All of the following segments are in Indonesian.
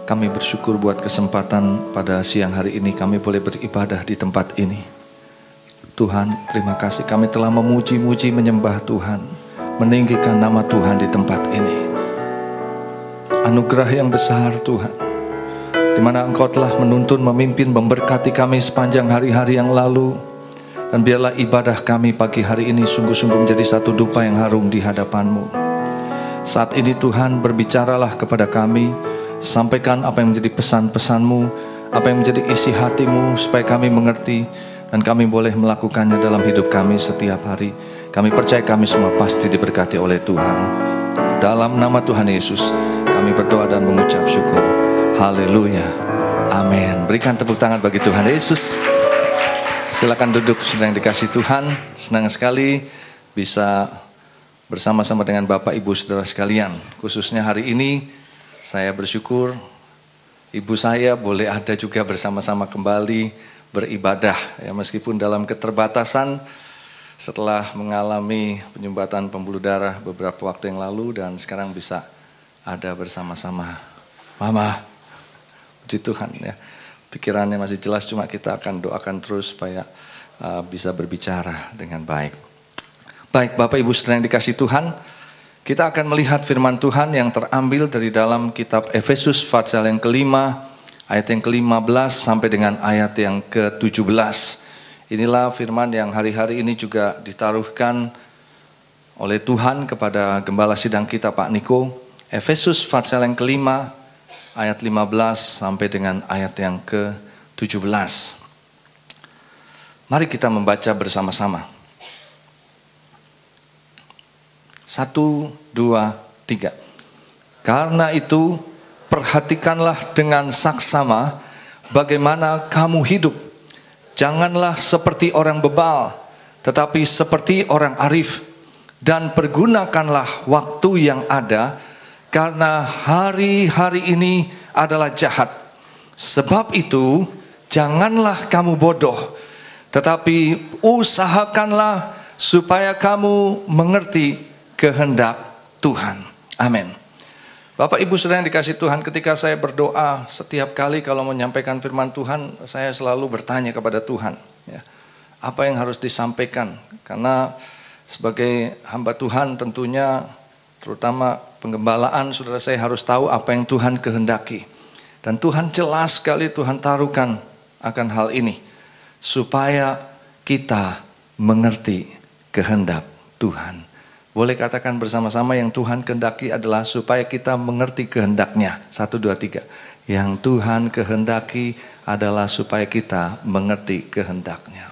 Kami bersyukur buat kesempatan pada siang hari ini kami boleh beribadah di tempat ini. Tuhan, terima kasih kami telah memuji-muji menyembah Tuhan, meninggikan nama Tuhan di tempat ini. Anugerah yang besar Tuhan, di mana Engkau telah menuntun, memimpin, memberkati kami sepanjang hari-hari yang lalu. Dan biarlah ibadah kami pagi hari ini sungguh-sungguh menjadi satu dupa yang harum di hadapan-Mu. Saat ini Tuhan, berbicaralah kepada kami, sampaikan apa yang menjadi pesan-pesan-Mu, apa yang menjadi isi hati-Mu, supaya kami mengerti dan kami boleh melakukannya dalam hidup kami setiap hari. Kami percaya kami semua pasti diberkati oleh Tuhan. Dalam nama Tuhan Yesus kami berdoa dan mengucap syukur. Haleluya, amin. Berikan tepuk tangan bagi Tuhan Yesus. Silakan duduk, saudara yang dikasih Tuhan. Senang sekali bisa bersama-sama dengan Bapak Ibu saudara sekalian. Khususnya hari ini saya bersyukur ibu saya boleh ada juga bersama-sama kembali beribadah, ya, meskipun dalam keterbatasan setelah mengalami penyumbatan pembuluh darah beberapa waktu yang lalu, dan sekarang bisa ada bersama-sama. Mama, puji Tuhan ya. Pikirannya masih jelas, cuma kita akan doakan terus supaya bisa berbicara dengan baik. Baik, Bapak Ibu saudara yang dikasih Tuhan, kita akan melihat firman Tuhan yang terambil dari dalam kitab Efesus pasal yang kelima, ayat yang ke-15 sampai dengan ayat yang ke-17. Inilah firman yang hari-hari ini juga ditaruhkan oleh Tuhan kepada gembala sidang kita Pak Niko. Efesus pasal yang kelima, ayat 15 sampai dengan ayat yang ke-17. Mari kita membaca bersama-sama. 1, 2, 3. Karena itu perhatikanlah dengan saksama bagaimana kamu hidup. Janganlah seperti orang bebal, tetapi seperti orang arif. Dan pergunakanlah waktu yang ada, karena hari-hari ini adalah jahat. Sebab itu janganlah kamu bodoh, tetapi usahakanlah supaya kamu mengerti kehendak Tuhan. Amin. Bapak Ibu saudara yang dikasih Tuhan, ketika saya berdoa setiap kali kalau menyampaikan firman Tuhan, saya selalu bertanya kepada Tuhan, ya, apa yang harus disampaikan. Karena sebagai hamba Tuhan tentunya, terutama penggembalaan, saudara, saya harus tahu apa yang Tuhan kehendaki. Dan Tuhan jelas sekali Tuhan taruhkan akan hal ini, supaya kita mengerti kehendak Tuhan. Boleh katakan bersama-sama, yang Tuhan kehendaki adalah supaya kita mengerti kehendaknya. 1, 2, 3. Yang Tuhan kehendaki adalah supaya kita mengerti kehendaknya.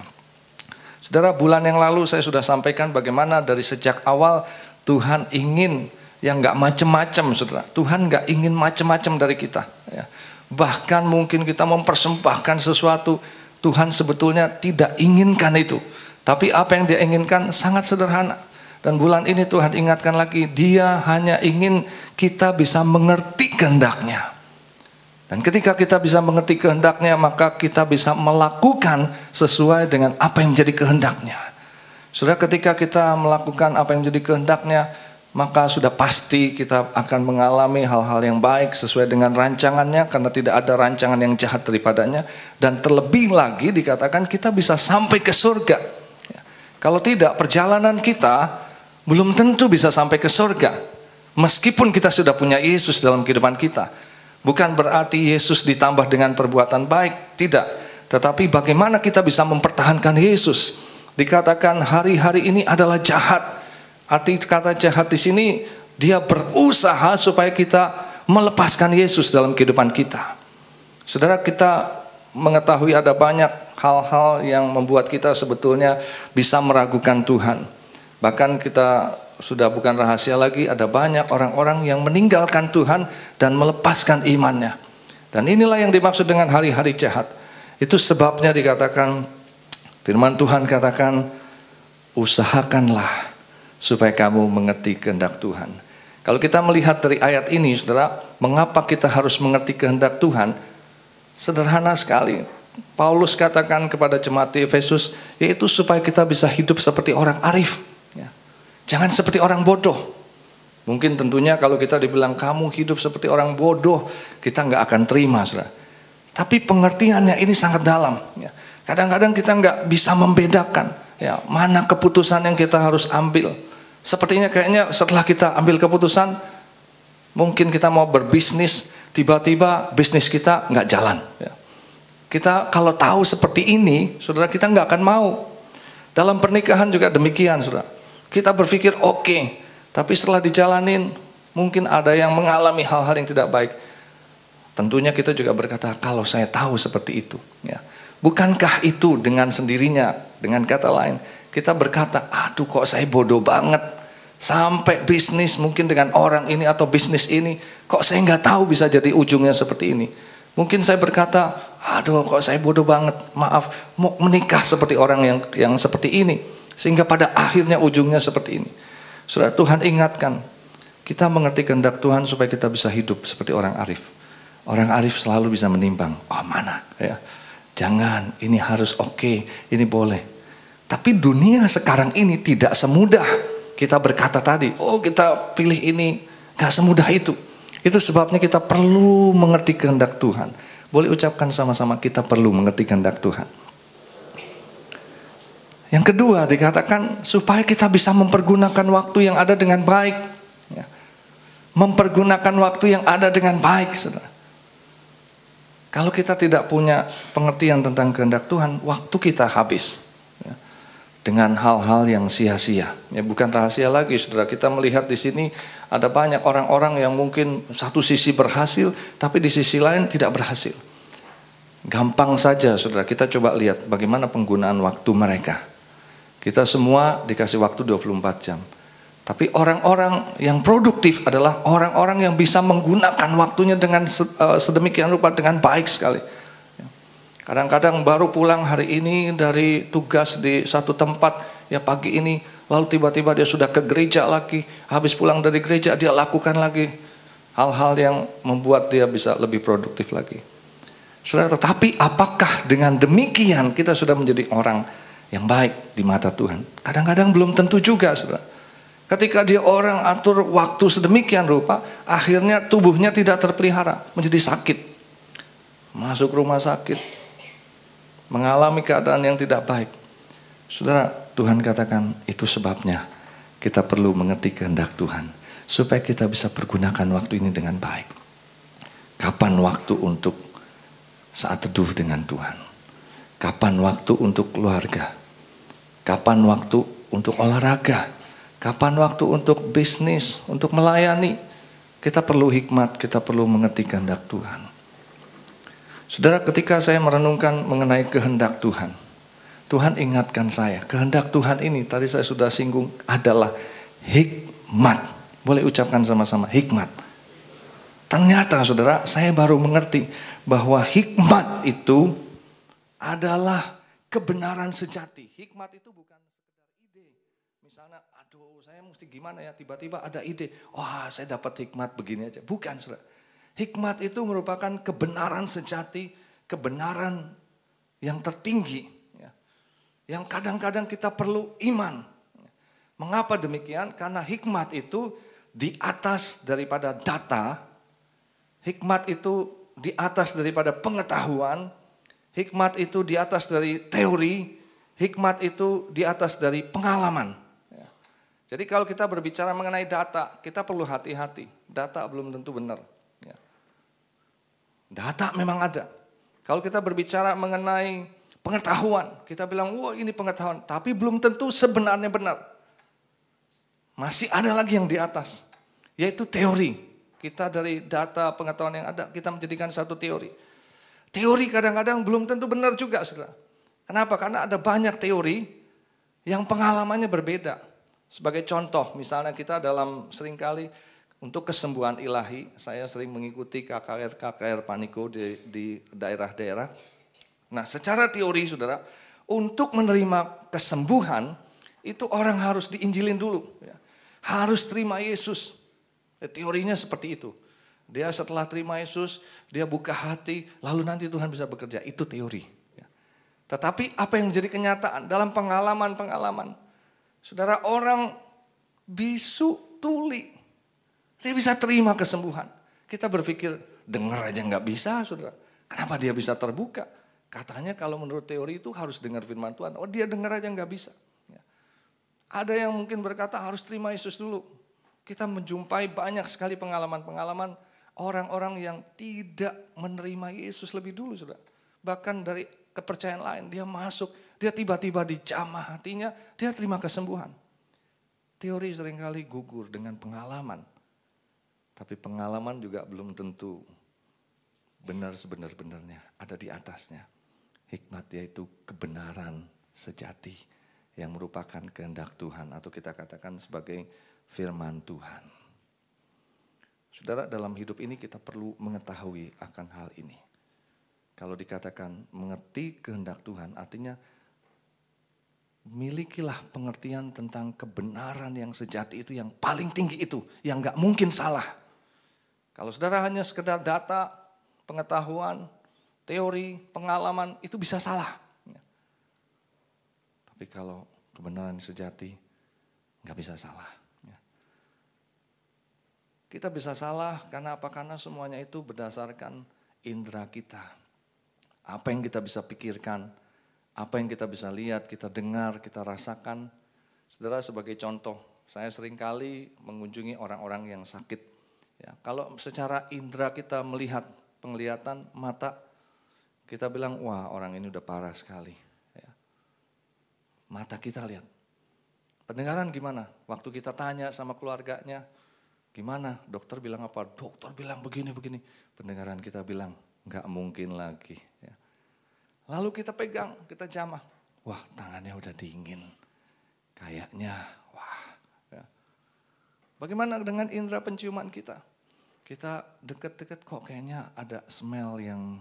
Saudara, bulan yang lalu saya sudah sampaikan bagaimana dari sejak awal Tuhan ingin yang gak macem-macem, saudara. Tuhan gak ingin macem-macem dari kita, ya. Bahkan mungkin kita mempersembahkan sesuatu, Tuhan sebetulnya tidak inginkan itu. Tapi apa yang Dia inginkan sangat sederhana. Dan bulan ini Tuhan ingatkan lagi, Dia hanya ingin kita bisa mengerti kehendaknya. Dan ketika kita bisa mengerti kehendaknya, maka kita bisa melakukan sesuai dengan apa yang menjadi kehendaknya. Saudara, ketika kita melakukan apa yang menjadi kehendaknya, maka sudah pasti kita akan mengalami hal-hal yang baik sesuai dengan rancangannya, karena tidak ada rancangan yang jahat daripadanya. Dan terlebih lagi dikatakan kita bisa sampai ke surga. Kalau tidak, perjalanan kita belum tentu bisa sampai ke surga. Meskipun kita sudah punya Yesus dalam kehidupan kita. Bukan berarti Yesus ditambah dengan perbuatan baik, tidak. Tetapi bagaimana kita bisa mempertahankan Yesus. Dikatakan hari-hari ini adalah jahat. Arti kata jahat di sini, Dia berusaha supaya kita melepaskan Yesus dalam kehidupan kita. Saudara, kita mengetahui ada banyak hal-hal yang membuat kita sebetulnya bisa meragukan Tuhan. Bahkan kita sudah bukan rahasia lagi, ada banyak orang-orang yang meninggalkan Tuhan dan melepaskan imannya. Dan inilah yang dimaksud dengan hari-hari jahat. Itu sebabnya dikatakan, firman Tuhan katakan, usahakanlah supaya kamu mengerti kehendak Tuhan. Kalau kita melihat dari ayat ini, saudara, mengapa kita harus mengerti kehendak Tuhan? Sederhana sekali. Paulus katakan kepada jemaat di Efesus, yaitu supaya kita bisa hidup seperti orang arif. Jangan seperti orang bodoh. Mungkin tentunya kalau kita dibilang kamu hidup seperti orang bodoh, kita nggak akan terima, saudara. Tapi pengertiannya ini sangat dalam. Ya. Kadang-kadang kita nggak bisa membedakan ya, mana keputusan yang kita harus ambil. Sepertinya kayaknya setelah kita ambil keputusan, mungkin kita mau berbisnis, tiba-tiba bisnis kita nggak jalan. Ya. Kita kalau tahu seperti ini, saudara, kita nggak akan mau. Dalam pernikahan juga demikian, saudara. Kita berpikir oke, tapi setelah dijalanin, mungkin ada yang mengalami hal-hal yang tidak baik. Tentunya kita juga berkata, kalau saya tahu seperti itu. Ya. Bukankah itu dengan sendirinya, dengan kata lain, kita berkata, aduh kok saya bodoh banget. Sampai bisnis mungkin dengan orang ini atau bisnis ini, kok saya nggak tahu bisa jadi ujungnya seperti ini. Mungkin saya berkata, aduh kok saya bodoh banget, maaf, mau menikah seperti orang yang seperti ini. Sehingga pada akhirnya ujungnya seperti ini. Saudara, Tuhan ingatkan, kita mengerti kehendak Tuhan supaya kita bisa hidup seperti orang arif. Orang arif selalu bisa menimbang, oh mana ya, jangan, ini harus oke, ini boleh. Tapi dunia sekarang ini tidak semudah kita berkata tadi, oh kita pilih ini, gak semudah itu. Itu sebabnya kita perlu mengerti kehendak Tuhan. Boleh ucapkan sama-sama, kita perlu mengerti kehendak Tuhan. Yang kedua dikatakan supaya kita bisa mempergunakan waktu yang ada dengan baik. Ya. Mempergunakan waktu yang ada dengan baik, saudara. Kalau kita tidak punya pengertian tentang kehendak Tuhan, waktu kita habis. Ya. Dengan hal-hal yang sia-sia. Ya, bukan rahasia lagi, saudara. Kita melihat di sini ada banyak orang-orang yang mungkin satu sisi berhasil, tapi di sisi lain tidak berhasil. Gampang saja, saudara. Kita coba lihat bagaimana penggunaan waktu mereka. Kita semua dikasih waktu 24 jam. Tapi orang-orang yang produktif adalah orang-orang yang bisa menggunakan waktunya dengan sedemikian rupa, dengan baik sekali. Kadang-kadang baru pulang hari ini dari tugas di satu tempat, ya pagi ini, lalu tiba-tiba dia sudah ke gereja lagi, habis pulang dari gereja dia lakukan lagi hal-hal yang membuat dia bisa lebih produktif lagi. Saudara, tetapi apakah dengan demikian kita sudah menjadi orang yang baik di mata Tuhan? Kadang-kadang belum tentu juga, saudara. Ketika dia orang atur waktu sedemikian rupa, akhirnya tubuhnya tidak terpelihara, menjadi sakit. Masuk rumah sakit, mengalami keadaan yang tidak baik. Saudara, Tuhan katakan itu sebabnya kita perlu mengerti kehendak Tuhan. Supaya kita bisa pergunakan waktu ini dengan baik. Kapan waktu untuk saat teduh dengan Tuhan? Kapan waktu untuk keluarga? Kapan waktu untuk olahraga? Kapan waktu untuk bisnis, untuk melayani? Kita perlu hikmat, kita perlu mengerti kehendak Tuhan. Saudara, ketika saya merenungkan mengenai kehendak Tuhan, Tuhan ingatkan saya, kehendak Tuhan ini, tadi saya sudah singgung, adalah hikmat. Boleh ucapkan sama-sama, hikmat. Ternyata saudara, saya baru mengerti bahwa hikmat itu adalah kebenaran sejati. Hikmat itu bukan sekedar ide. Misalnya, aduh saya mesti gimana ya, tiba-tiba ada ide, wah saya dapat hikmat begini aja. Bukan, saudara. Hikmat itu merupakan kebenaran sejati, kebenaran yang tertinggi. Ya. Yang kadang-kadang kita perlu iman. Mengapa demikian? Karena hikmat itu di atas daripada data, hikmat itu di atas daripada pengetahuan, hikmat itu di atas dari teori, hikmat itu di atas dari pengalaman. Jadi kalau kita berbicara mengenai data, kita perlu hati-hati. Data belum tentu benar. Data memang ada. Kalau kita berbicara mengenai pengetahuan, kita bilang, wah ini pengetahuan. Tapi belum tentu sebenarnya benar. Masih ada lagi yang di atas, yaitu teori. Kita dari data pengetahuan yang ada, kita menjadikan satu teori. Teori kadang-kadang belum tentu benar juga, saudara. Kenapa? Karena ada banyak teori yang pengalamannya berbeda. Sebagai contoh, misalnya kita dalam seringkali untuk kesembuhan ilahi, saya sering mengikuti KKR Paniko di daerah-daerah. Nah, secara teori, saudara, untuk menerima kesembuhan, itu orang harus diinjilin dulu. Harus terima Yesus. Teorinya seperti itu. Dia setelah terima Yesus, dia buka hati, lalu nanti Tuhan bisa bekerja. Itu teori. Tetapi apa yang menjadi kenyataan dalam pengalaman-pengalaman? Saudara, orang bisu tuli. Dia bisa terima kesembuhan. Kita berpikir, dengar aja nggak bisa, saudara. Kenapa dia bisa terbuka? Katanya kalau menurut teori itu harus dengar firman Tuhan. Oh, dia dengar aja nggak bisa. Ya. Ada yang mungkin berkata harus terima Yesus dulu. Kita menjumpai banyak sekali pengalaman-pengalaman orang-orang yang tidak menerima Yesus lebih dulu, saudara. Bahkan dari kepercayaan lain, dia masuk, dia tiba-tiba dijamah hatinya, dia terima kesembuhan. Teori seringkali gugur dengan pengalaman. Tapi pengalaman juga belum tentu benar sebenar-benarnya, ada di atasnya. Hikmat yaitu kebenaran sejati yang merupakan kehendak Tuhan atau kita katakan sebagai firman Tuhan. Saudara, dalam hidup ini kita perlu mengetahui akan hal ini. Kalau dikatakan mengerti kehendak Tuhan artinya milikilah pengertian tentang kebenaran yang sejati itu, yang paling tinggi itu, yang gak mungkin salah. Kalau saudara hanya sekedar data, pengetahuan, teori, pengalaman, itu bisa salah. Tapi kalau kebenaran sejati, nggak bisa salah. Kita bisa salah karena apa? Karena semuanya itu berdasarkan indera kita. Apa yang kita bisa pikirkan, apa yang kita bisa lihat, kita dengar, kita rasakan. Saudara, sebagai contoh, saya seringkali mengunjungi orang-orang yang sakit. Ya, kalau secara indera kita melihat penglihatan mata, kita bilang wah orang ini udah parah sekali. Ya. Mata kita lihat. Pendengaran gimana? Waktu kita tanya sama keluarganya, gimana? Dokter bilang apa? Dokter bilang begini-begini. Pendengaran kita bilang nggak mungkin lagi. Ya. Lalu kita pegang, kita jamah. Wah tangannya udah dingin. Kayaknya wah. Ya. Bagaimana dengan indera penciuman kita? Kita deket-deket kok kayaknya ada smell yang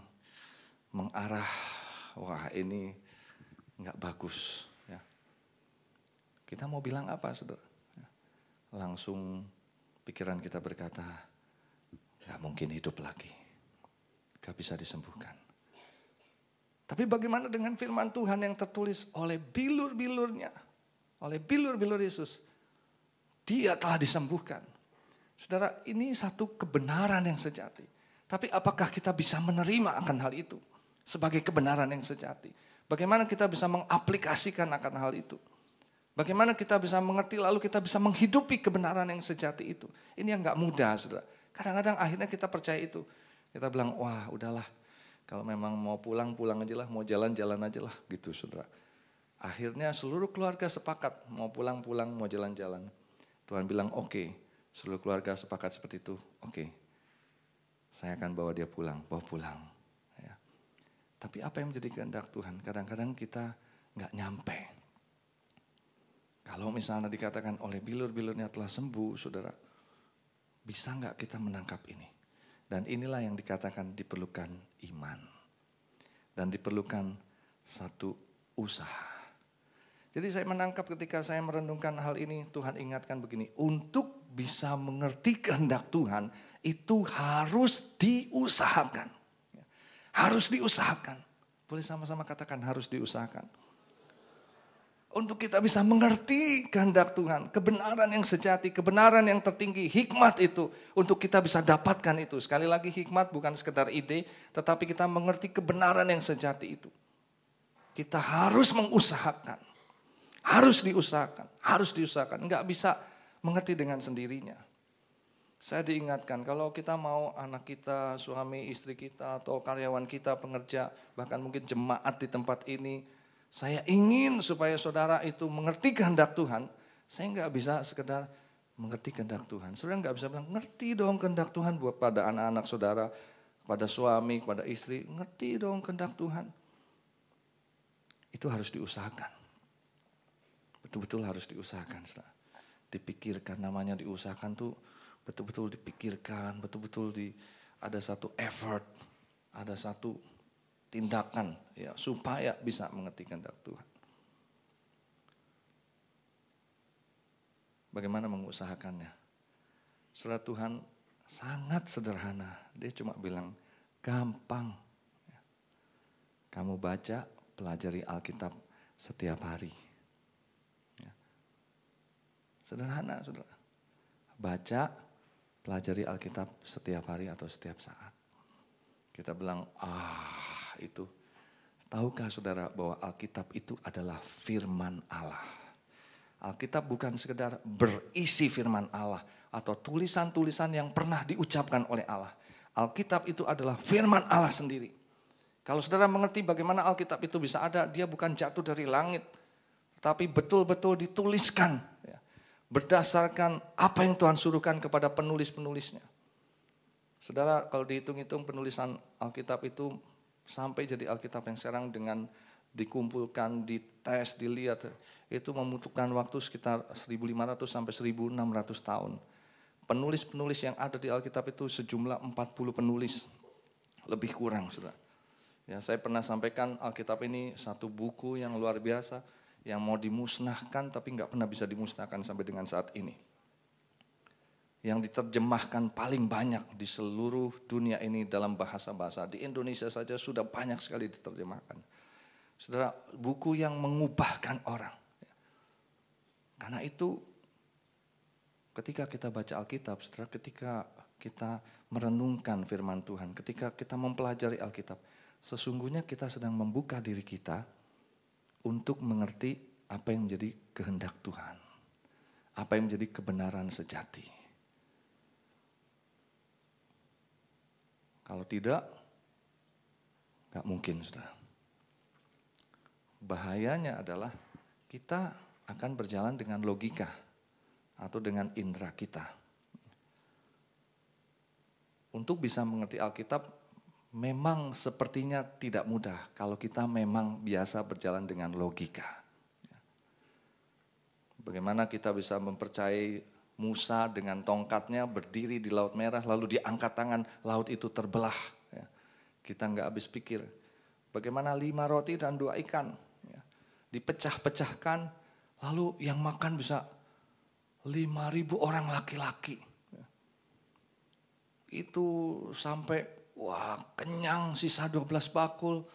mengarah, wah ini nggak bagus. Ya. Kita mau bilang apa, saudara? Ya. Langsung pikiran kita berkata, nggak mungkin hidup lagi, nggak bisa disembuhkan. Tapi bagaimana dengan firman Tuhan yang tertulis oleh bilur-bilurnya, oleh bilur-bilur Yesus? Dia telah disembuhkan. Saudara, ini satu kebenaran yang sejati. Tapi apakah kita bisa menerima akan hal itu sebagai kebenaran yang sejati? Bagaimana kita bisa mengaplikasikan akan hal itu? Bagaimana kita bisa mengerti lalu kita bisa menghidupi kebenaran yang sejati itu? Ini yang gak mudah, saudara. Kadang-kadang akhirnya kita percaya itu. Kita bilang, wah udahlah. Kalau memang mau pulang, pulang aja lah. Mau jalan-jalan aja lah. Gitu, saudara. Akhirnya seluruh keluarga sepakat. Mau pulang-pulang, mau jalan-jalan. Tuhan bilang, oke. Seluruh keluarga sepakat seperti itu. Oke. Saya akan bawa dia pulang. Bawa pulang. Ya. Tapi apa yang menjadi kehendak Tuhan? Kadang-kadang kita gak nyampe. Kalau misalnya dikatakan oleh bilur-bilurnya telah sembuh, saudara. Bisa gak kita menangkap ini? Dan inilah yang dikatakan diperlukan iman. Dan diperlukan satu usaha. Jadi saya menangkap ketika saya merenungkan hal ini, Tuhan ingatkan begini, untuk bisa mengerti kehendak Tuhan, itu harus diusahakan. Harus diusahakan. Boleh sama-sama katakan harus diusahakan. Untuk kita bisa mengerti kehendak Tuhan, kebenaran yang sejati, kebenaran yang tertinggi, hikmat itu, untuk kita bisa dapatkan itu. Sekali lagi hikmat bukan sekedar ide, tetapi kita mengerti kebenaran yang sejati itu. Kita harus mengusahakan. Harus diusahakan. Enggak bisa mengerti dengan sendirinya. Saya diingatkan kalau kita mau anak kita, suami, istri kita, atau karyawan kita, pengerja, bahkan mungkin jemaat di tempat ini, saya ingin supaya saudara itu mengerti kehendak Tuhan. Saya enggak bisa sekedar mengerti kehendak Tuhan. Saudara enggak bisa bilang, ngerti dong kehendak Tuhan buat pada anak-anak saudara, pada suami, pada istri, ngerti dong kehendak Tuhan. Itu harus diusahakan. Betul-betul harus diusahakan. Dipikirkan, namanya diusahakan tuh betul-betul dipikirkan, betul-betul ada satu effort, ada satu tindakan ya supaya bisa mengerti kehendak Tuhan. Bagaimana mengusahakannya? Surat Tuhan sangat sederhana. Dia cuma bilang gampang. Kamu baca, pelajari Alkitab setiap hari. Sederhana, saudara. Baca, pelajari Alkitab setiap hari atau setiap saat. Kita bilang, itu. Tahukah saudara bahwa Alkitab itu adalah firman Allah. Alkitab bukan sekedar berisi firman Allah atau tulisan-tulisan yang pernah diucapkan oleh Allah. Alkitab itu adalah firman Allah sendiri. Kalau saudara mengerti bagaimana Alkitab itu bisa ada, dia bukan jatuh dari langit, tapi betul-betul dituliskan ya, berdasarkan apa yang Tuhan suruhkan kepada penulis-penulisnya. Saudara, kalau dihitung-hitung penulisan Alkitab itu sampai jadi Alkitab yang sekarang dengan dikumpulkan, dites, dilihat, itu membutuhkan waktu sekitar 1500 sampai 1600 tahun. Penulis-penulis yang ada di Alkitab itu sejumlah 40 penulis, lebih kurang, saudara. Ya, saya pernah sampaikan Alkitab ini satu buku yang luar biasa, yang mau dimusnahkan tapi nggak pernah bisa dimusnahkan sampai dengan saat ini. Yang diterjemahkan paling banyak di seluruh dunia ini dalam bahasa-bahasa. Di Indonesia saja sudah banyak sekali diterjemahkan. Saudara, buku yang mengubahkan orang. Karena itu ketika kita baca Alkitab, saudara, ketika kita merenungkan firman Tuhan, ketika kita mempelajari Alkitab, sesungguhnya kita sedang membuka diri kita untuk mengerti apa yang menjadi kehendak Tuhan. Apa yang menjadi kebenaran sejati. Kalau tidak, gak mungkin, saudara. Bahayanya adalah kita akan berjalan dengan logika atau dengan indera kita. Untuk bisa mengerti Alkitab, memang sepertinya tidak mudah kalau kita memang biasa berjalan dengan logika. Bagaimana kita bisa mempercayai Musa dengan tongkatnya berdiri di Laut Merah, lalu diangkat tangan, laut itu terbelah. Ya. Kita nggak habis pikir. Bagaimana 5 roti dan 2 ikan ya, dipecah-pecahkan, lalu yang makan bisa 5.000 orang laki-laki. Ya. Itu sampai kenyang, sisa 12 bakul.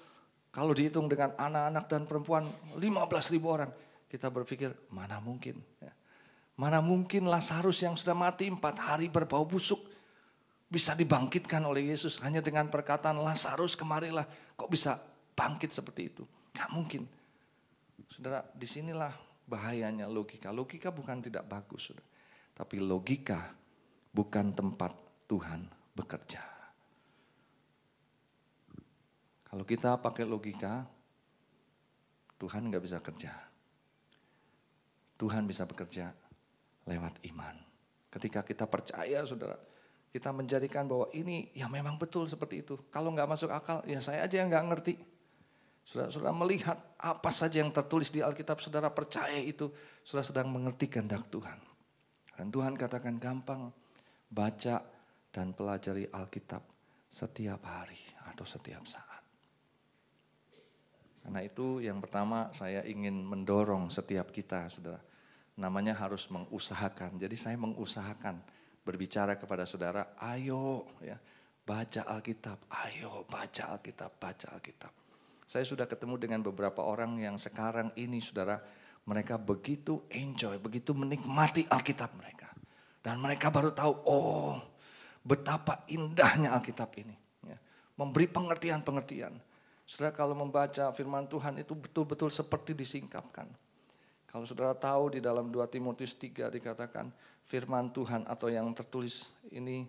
Kalau dihitung dengan anak-anak dan perempuan 15.000 orang. Kita berpikir mana mungkin ya. Mana mungkin Lazarus yang sudah mati 4 hari berbau busuk bisa dibangkitkan oleh Yesus hanya dengan perkataan Lazarus kemarilah. Kok bisa bangkit seperti itu? Gak mungkin. Saudara, disinilah bahayanya logika. Logika bukan tidak bagus, saudara. Tapi logika bukan tempat Tuhan bekerja. Kalau kita pakai logika, Tuhan gak bisa kerja. Tuhan bisa bekerja lewat iman. Ketika kita percaya, saudara, kita menjadikan bahwa ini ya memang betul seperti itu. Kalau nggak masuk akal, ya saya aja yang nggak ngerti. Saudara melihat apa saja yang tertulis di Alkitab, saudara percaya itu, saudara sedang mengerti kehendak Tuhan. Dan Tuhan katakan gampang, baca dan pelajari Alkitab setiap hari atau setiap saat. Karena itu yang pertama saya ingin mendorong setiap kita, saudara. Namanya harus mengusahakan. Jadi saya mengusahakan berbicara kepada saudara, ayo ya baca Alkitab, ayo baca Alkitab, baca Alkitab. Saya sudah ketemu dengan beberapa orang yang sekarang ini, saudara, mereka begitu enjoy, begitu menikmati Alkitab mereka. Dan mereka baru tahu, betapa indahnya Alkitab ini. Ya, memberi pengertian-pengertian. Saudara, kalau membaca firman Tuhan itu betul-betul seperti disingkapkan. Kalau saudara tahu di dalam 2 Timotius 3 dikatakan firman Tuhan atau yang tertulis ini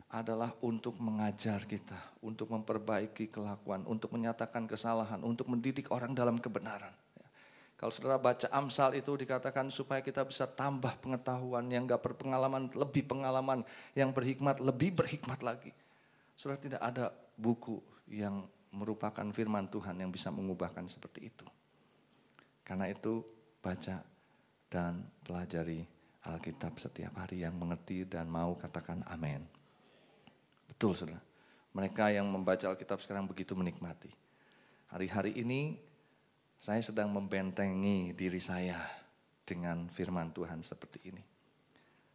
adalah untuk mengajar kita, untuk memperbaiki kelakuan, untuk menyatakan kesalahan, untuk mendidik orang dalam kebenaran. Kalau saudara baca Amsal itu dikatakan supaya kita bisa tambah pengetahuan, yang gak berpengalaman, lebih pengalaman, yang berhikmat, lebih berhikmat lagi. Saudara, tidak ada buku yang merupakan firman Tuhan yang bisa mengubahkan seperti itu. Karena itu baca dan pelajari Alkitab setiap hari, yang mengerti dan mau katakan amin. Betul, saudara. Mereka yang membaca Alkitab sekarang begitu menikmati. Hari-hari ini saya sedang membentengi diri saya dengan firman Tuhan seperti ini.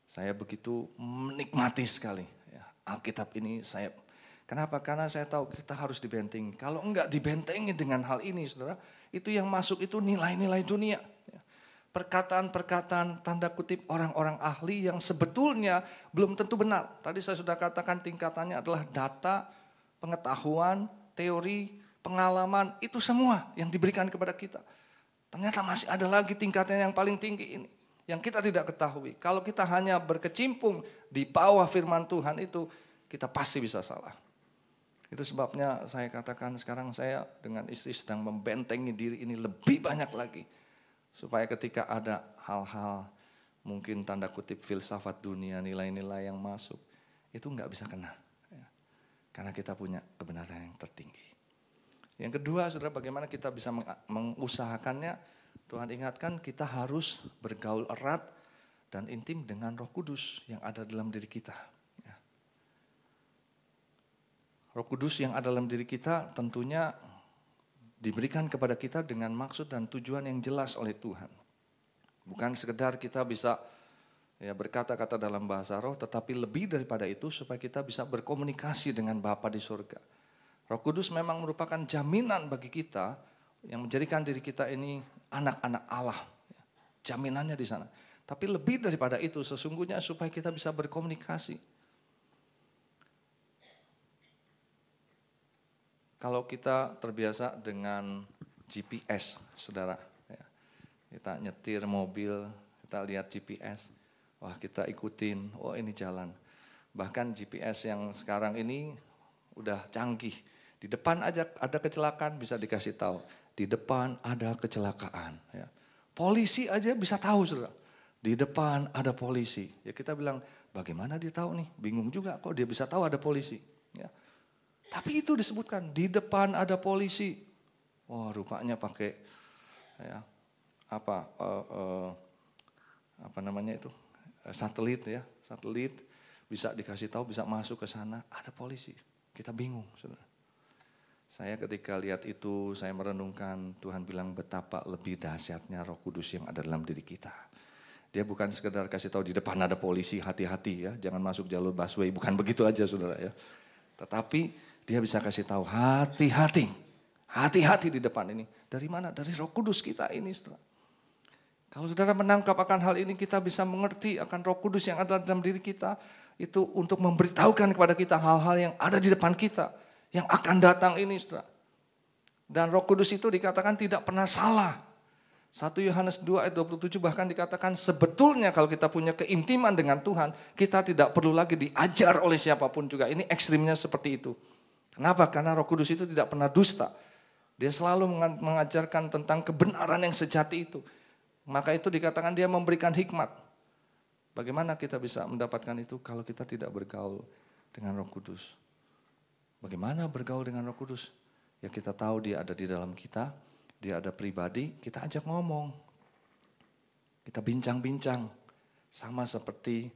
Saya begitu menikmati sekali ya, Alkitab ini. Kenapa? Karena saya tahu kita harus dibentengi. Kalau enggak dibentengi dengan hal ini, saudara, itu yang masuk itu nilai-nilai dunia. perkataan-perkataan tanda kutip orang-orang ahli yang sebetulnya belum tentu benar. Tadi saya sudah katakan tingkatannya adalah data, pengetahuan, teori, pengalaman, itu semua yang diberikan kepada kita. Ternyata masih ada lagi tingkatnya yang paling tinggi ini, yang kita tidak ketahui. Kalau kita hanya berkecimpung di bawah firman Tuhan itu, kita pasti bisa salah. Itu sebabnya saya katakan sekarang saya dengan istri sedang membentengi diri ini lebih banyak lagi. Supaya ketika ada hal-hal mungkin tanda kutip filsafat dunia, nilai-nilai yang masuk, itu nggak bisa kena. Ya. Karena kita punya kebenaran yang tertinggi. Yang kedua, saudara, bagaimana kita bisa mengusahakannya? Tuhan ingatkan kita harus bergaul erat dan intim dengan Roh Kudus yang ada dalam diri kita. Ya. Roh Kudus yang ada dalam diri kita tentunya diberikan kepada kita dengan maksud dan tujuan yang jelas oleh Tuhan. Bukan sekedar kita bisa berkata-kata dalam bahasa roh, tetapi lebih daripada itu supaya kita bisa berkomunikasi dengan Bapa di surga. Roh Kudus memang merupakan jaminan bagi kita yang menjadikan diri kita ini anak-anak Allah. Jaminannya di sana. Tapi lebih daripada itu sesungguhnya supaya kita bisa berkomunikasi. Kalau kita terbiasa dengan GPS, saudara, ya, kita nyetir mobil, kita lihat GPS, wah kita ikutin, oh ini jalan. Bahkan GPS yang sekarang ini udah canggih, di depan aja ada kecelakaan bisa dikasih tahu, di depan ada kecelakaan. Ya. Polisi aja bisa tahu, saudara, di depan ada polisi. Ya kita bilang, bagaimana dia tahu nih? Bingung juga kok dia bisa tahu ada polisi. Ya. Tapi itu disebutkan di depan ada polisi. Wah, rupanya pakai apa namanya itu? Satelit ya, satelit bisa dikasih tahu, bisa masuk ke sana, ada polisi. Kita bingung, saudara. Saya ketika lihat itu, saya merenungkan Tuhan bilang betapa lebih dahsyatnya Roh Kudus yang ada dalam diri kita. Dia bukan sekedar kasih tahu di depan ada polisi, hati-hati ya, jangan masuk jalur busway, bukan begitu aja, saudara ya. Tetapi dia bisa kasih tahu hati-hati, hati-hati di depan ini. Dari mana? Dari Roh Kudus kita ini, saudara. Kalau saudara menangkap akan hal ini, kita bisa mengerti akan Roh Kudus yang ada dalam diri kita. Itu untuk memberitahukan kepada kita hal-hal yang ada di depan kita. Yang akan datang ini, saudara. Dan Roh Kudus itu dikatakan tidak pernah salah. 1 Yohanes 2 ayat 27 bahkan dikatakan sebetulnya kalau kita punya keintiman dengan Tuhan, kita tidak perlu lagi diajar oleh siapapun juga. Ini ekstrimnya seperti itu. Kenapa? Karena Roh Kudus itu tidak pernah dusta. Dia selalu mengajarkan tentang kebenaran yang sejati itu. Maka itu dikatakan dia memberikan hikmat. Bagaimana kita bisa mendapatkan itu kalau kita tidak bergaul dengan Roh Kudus? Bagaimana bergaul dengan Roh Kudus? Ya kita tahu dia ada di dalam kita, dia ada pribadi, kita ajak ngomong. Kita bincang-bincang. Sama seperti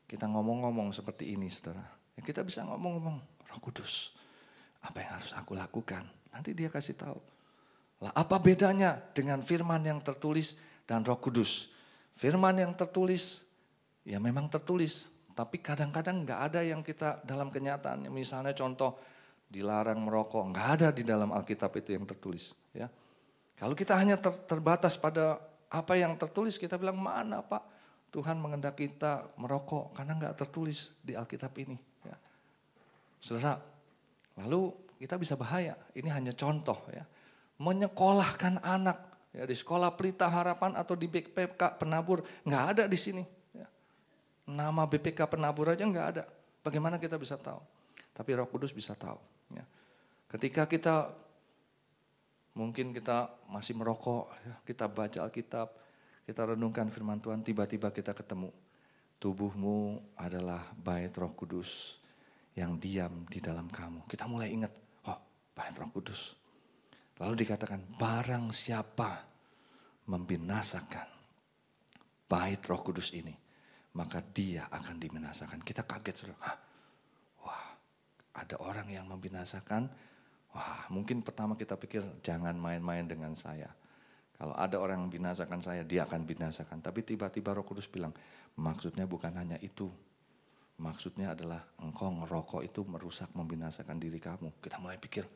kita ngomong-ngomong seperti ini, saudara. Ya kita bisa ngomong-ngomong, Roh Kudus, apa yang harus aku lakukan? Nanti dia kasih tahu. Lah apa bedanya dengan firman yang tertulis dan Roh Kudus? Firman yang tertulis, ya memang tertulis. Tapi kadang-kadang nggak ada yang kita dalam kenyataannya. Misalnya contoh, dilarang merokok, nggak ada di dalam Alkitab itu yang tertulis. Ya. Kalau kita hanya terbatas pada apa yang tertulis, kita bilang mana Pak? Tuhan mengendaki kita merokok karena nggak tertulis di Alkitab ini. Ya. Saudara, lalu kita bisa bahaya. Ini hanya contoh ya. Menyekolahkan anak ya, di sekolah Pelita Harapan atau di BPK Penabur nggak ada di sini. Ya. Nama BPK Penabur aja nggak ada. Bagaimana kita bisa tahu? Tapi Roh Kudus bisa tahu. Ya. Ketika kita mungkin kita masih merokok, ya, kita baca Alkitab, kita renungkan firman Tuhan, tiba-tiba kita ketemu. Tubuhmu adalah bait Roh Kudus yang diam di dalam kamu. Kita mulai ingat, oh bait Roh Kudus. Lalu dikatakan, barang siapa membinasakan bait Roh Kudus ini, maka dia akan dibinasakan. Kita kaget, saudara. Wah, ada orang yang membinasakan. Wah, mungkin pertama kita pikir jangan main-main dengan saya. Kalau ada orang yang binasakan saya, dia akan binasakan. Tapi tiba-tiba Roh Kudus bilang, maksudnya bukan hanya itu. Maksudnya adalah engkau ngerokok itu merusak, membinasakan diri kamu. Kita mulai pikir,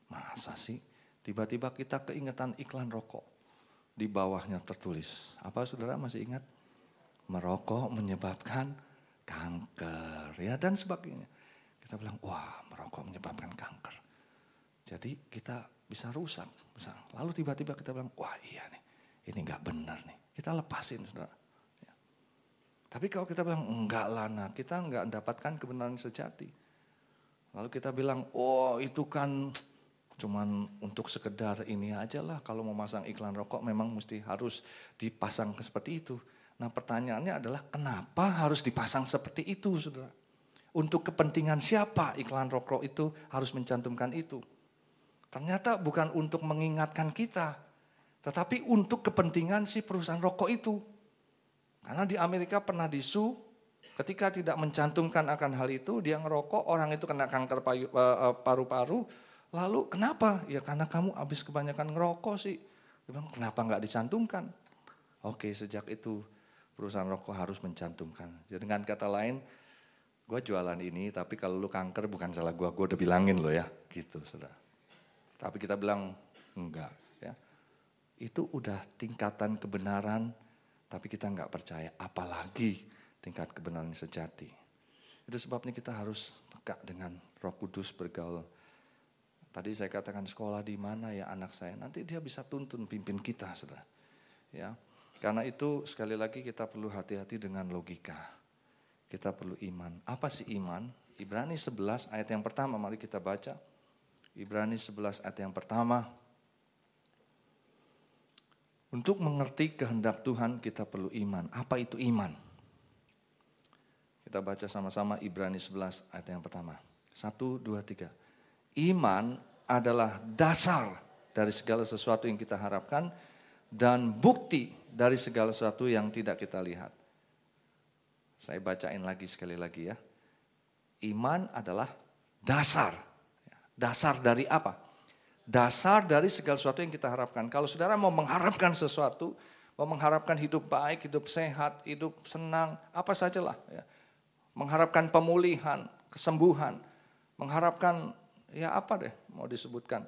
masa sih? Tiba-tiba kita keingetan iklan rokok. Di bawahnya tertulis, apa saudara masih ingat? Merokok menyebabkan kanker, ya dan sebagainya. Kita bilang, wah merokok menyebabkan kanker. Jadi kita bisa rusak. Lalu tiba-tiba kita bilang, wah iya nih, ini gak benar nih. Kita lepasin saudara. Ya. Tapi kalau kita bilang, enggak lah, nah, kita enggak mendapatkan kebenaran sejati. Lalu kita bilang, oh itu kan cuman untuk sekedar ini aja lah, kalau mau masang iklan rokok memang mesti harus dipasang seperti itu. Nah pertanyaannya adalah kenapa harus dipasang seperti itu saudara? Untuk kepentingan siapa iklan rokok itu harus mencantumkan itu? Ternyata bukan untuk mengingatkan kita, tetapi untuk kepentingan si perusahaan rokok itu. Karena di Amerika pernah disu, ketika tidak mencantumkan akan hal itu, dia ngerokok, orang itu kena kanker paru-paru. Lalu kenapa? Ya karena kamu habis kebanyakan ngerokok sih. Dia bilang, kenapa nggak dicantumkan? Oke, sejak itu perusahaan rokok harus mencantumkan. Jadi dengan kata lain, gue jualan ini, tapi kalau lu kanker bukan salah gue udah bilangin lo ya, gitu saudara. Tapi kita bilang enggak, ya. Itu udah tingkatan kebenaran, tapi kita nggak percaya, apalagi tingkat kebenaran sejati. Itu sebabnya kita harus peka dengan Roh Kudus bergaul. Tadi saya katakan sekolah di mana ya anak saya, nanti dia bisa tuntun pimpin kita, saudara. Ya, karena itu sekali lagi kita perlu hati-hati dengan logika. Kita perlu iman. Apa sih iman? Ibrani 11 ayat yang pertama, mari kita baca. Ibrani 11 ayat yang pertama. Untuk mengerti kehendak Tuhan kita perlu iman. Apa itu iman? Kita baca sama-sama Ibrani 11 ayat yang pertama. 1, 2, 3. Iman adalah dasar dari segala sesuatu yang kita harapkan dan bukti dari segala sesuatu yang tidak kita lihat. Saya bacain lagi sekali lagi ya. Iman adalah dasar. Dasar dari apa? Dasar dari segala sesuatu yang kita harapkan. Kalau saudara mau mengharapkan sesuatu, mau mengharapkan hidup baik, hidup sehat, hidup senang, apa sajalah ya. Mengharapkan pemulihan, kesembuhan, mengharapkan ya apa deh mau disebutkan.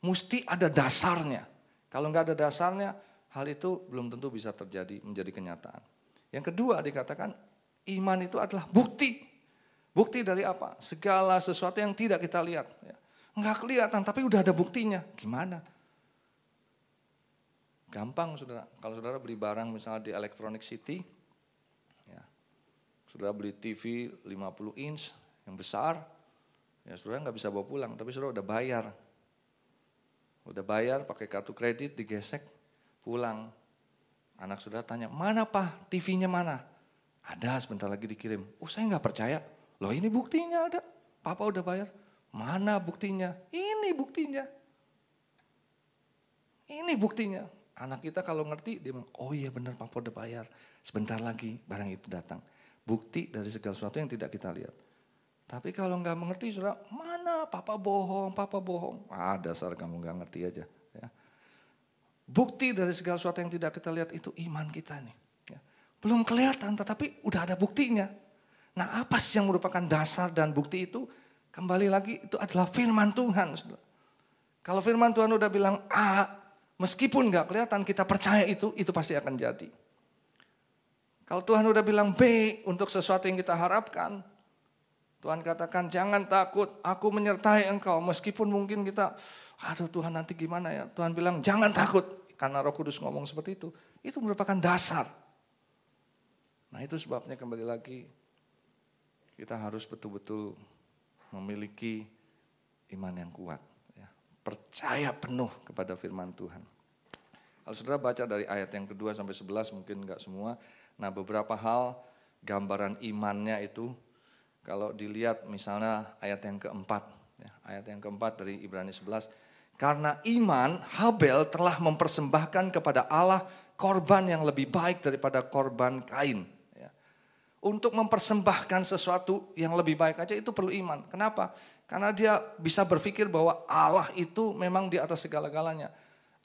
Mesti ada dasarnya. Kalau nggak ada dasarnya, hal itu belum tentu bisa terjadi, menjadi kenyataan. Yang kedua dikatakan, iman itu adalah bukti. Bukti dari apa? Segala sesuatu yang tidak kita lihat. Ya. Nggak kelihatan, tapi udah ada buktinya. Gimana? Gampang saudara. Kalau saudara beli barang misalnya di Electronic City, ya, saudara beli TV 50 inch yang besar, ya saudara nggak bisa bawa pulang, tapi saudara udah bayar. Udah bayar pakai kartu kredit, digesek, pulang. Anak saudara tanya, mana Pak, TV-nya mana? Ada, sebentar lagi dikirim. Oh saya nggak percaya. Loh ini buktinya ada. Papa udah bayar. Mana buktinya? Ini buktinya. Ini buktinya. Anak kita kalau ngerti, dia bilang, oh iya benar Papa udah bayar. Sebentar lagi barang itu datang. Bukti dari segala sesuatu yang tidak kita lihat. Tapi kalau nggak mengerti, saudara, mana Papa bohong, Papa bohong. Ah dasar kamu nggak ngerti aja. Ya. Bukti dari segala sesuatu yang tidak kita lihat itu iman kita nih. Ya. Belum kelihatan, tetapi udah ada buktinya. Nah apa sih yang merupakan dasar dan bukti itu? Kembali lagi itu adalah firman Tuhan. Saudara. Kalau firman Tuhan udah bilang A, meskipun nggak kelihatan kita percaya itu pasti akan jadi. Kalau Tuhan udah bilang B untuk sesuatu yang kita harapkan, Tuhan katakan jangan takut, aku menyertai engkau. Meskipun mungkin kita, aduh Tuhan nanti gimana ya. Tuhan bilang jangan takut, karena Roh Kudus ngomong seperti itu. Itu merupakan dasar. Nah itu sebabnya kembali lagi, kita harus betul-betul memiliki iman yang kuat. Ya. Percaya penuh kepada firman Tuhan. Kalau saudara baca dari ayat yang kedua sampai 11 mungkin enggak semua. Nah beberapa hal gambaran imannya itu kalau dilihat misalnya ayat yang keempat. Ya, ayat yang keempat dari Ibrani 11. Karena iman Habel telah mempersembahkan kepada Allah korban yang lebih baik daripada korban Kain. Ya. Untuk mempersembahkan sesuatu yang lebih baik aja itu perlu iman. Kenapa? Karena dia bisa berpikir bahwa Allah itu memang di atas segala-galanya.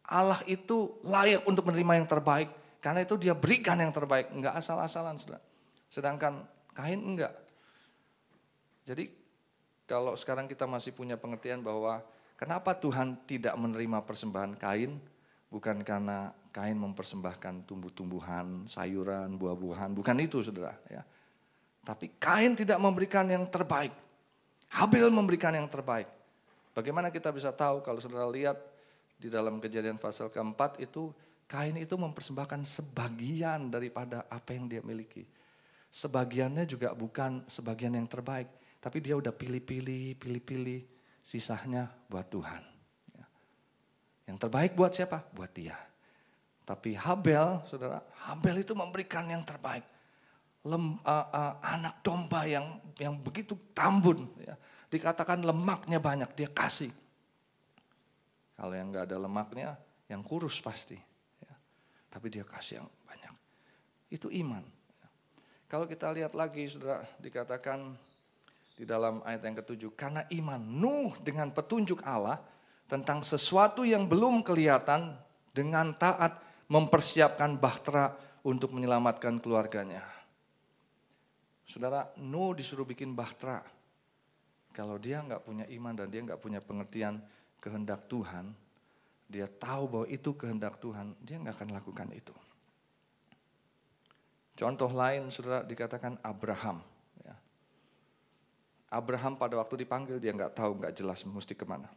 Allah itu layak untuk menerima yang terbaik. Karena itu dia berikan yang terbaik. Enggak asal-asalan. Sedangkan Kain enggak. Jadi kalau sekarang kita masih punya pengertian bahwa kenapa Tuhan tidak menerima persembahan Kain. Bukan karena Kain mempersembahkan tumbuh-tumbuhan, sayuran, buah-buahan, bukan itu saudara. Ya. Tapi Kain tidak memberikan yang terbaik. Habel memberikan yang terbaik. Bagaimana kita bisa tahu kalau saudara lihat di dalam Kejadian pasal keempat itu, Kain itu mempersembahkan sebagian daripada apa yang dia miliki. Sebagiannya juga bukan sebagian yang terbaik. Tapi dia udah pilih-pilih, sisanya buat Tuhan. Ya. Yang terbaik buat siapa? Buat dia. Tapi Habel, saudara, Habel itu memberikan yang terbaik. Anak domba yang begitu tambun, ya. Dikatakan lemaknya banyak, dia kasih. Kalau yang nggak ada lemaknya, yang kurus pasti. Ya. Tapi dia kasih yang banyak. Itu iman. Ya. Kalau kita lihat lagi, saudara, dikatakan di dalam ayat yang ke-7, karena iman Nuh dengan petunjuk Allah tentang sesuatu yang belum kelihatan, dengan taat mempersiapkan bahtera untuk menyelamatkan keluarganya. Saudara, Nuh disuruh bikin bahtera. Kalau dia nggak punya iman dan dia nggak punya pengertian kehendak Tuhan, dia tahu bahwa itu kehendak Tuhan, dia nggak akan lakukan itu. Contoh lain, saudara, dikatakan Abraham. Ya. Abraham pada waktu dipanggil dia nggak tahu, nggak jelas mesti kemana.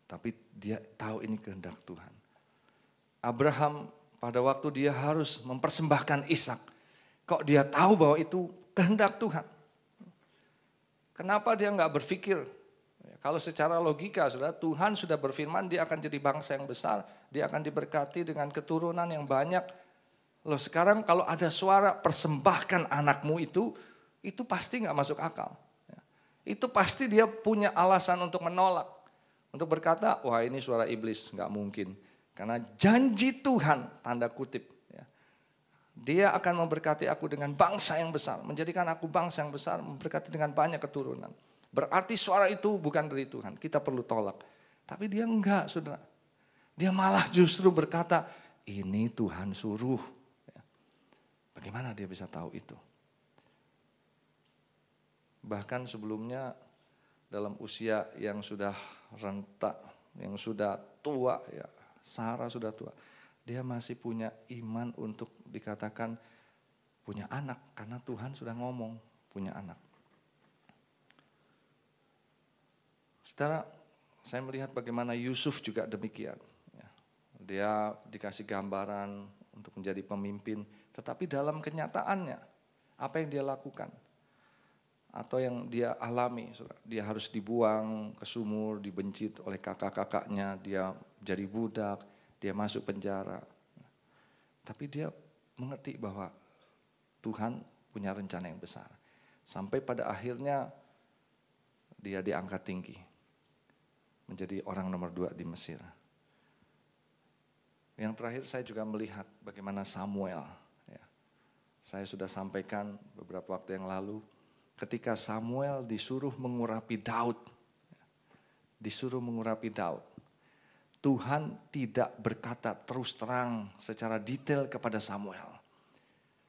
Tapi dia tahu ini kehendak Tuhan. Abraham pada waktu dia harus mempersembahkan Ishak, kok dia tahu bahwa itu kehendak Tuhan. Kenapa dia nggak berpikir? Kalau secara logika, saudara, Tuhan sudah berfirman dia akan jadi bangsa yang besar, dia akan diberkati dengan keturunan yang banyak. Loh sekarang kalau ada suara persembahkan anakmu itu pasti nggak masuk akal. Itu pasti dia punya alasan untuk menolak, untuk berkata, wah ini suara iblis, nggak mungkin. Karena janji Tuhan, tanda kutip. Ya. Dia akan memberkati aku dengan bangsa yang besar. Menjadikan aku bangsa yang besar, memberkati dengan banyak keturunan. Berarti suara itu bukan dari Tuhan. Kita perlu tolak. Tapi dia enggak, saudara. Dia malah justru berkata, ini Tuhan suruh. Ya. Bagaimana dia bisa tahu itu? Bahkan sebelumnya dalam usia yang sudah rentak, yang sudah tua, ya. Sarah sudah tua, dia masih punya iman untuk dikatakan punya anak, karena Tuhan sudah ngomong punya anak. Saudara, saya melihat bagaimana Yusuf juga demikian. Dia dikasih gambaran untuk menjadi pemimpin, tetapi dalam kenyataannya, apa yang dia lakukan, atau yang dia alami, dia harus dibuang ke sumur, dibenci oleh kakak-kakaknya, dia jadi budak, dia masuk penjara. Tapi dia mengerti bahwa Tuhan punya rencana yang besar. Sampai pada akhirnya dia diangkat tinggi, menjadi orang nomor 2 di Mesir. Yang terakhir saya juga melihat bagaimana Samuel. Ya. Saya sudah sampaikan beberapa waktu yang lalu, ketika Samuel disuruh mengurapi Daud. Tuhan tidak berkata terus terang secara detail kepada Samuel.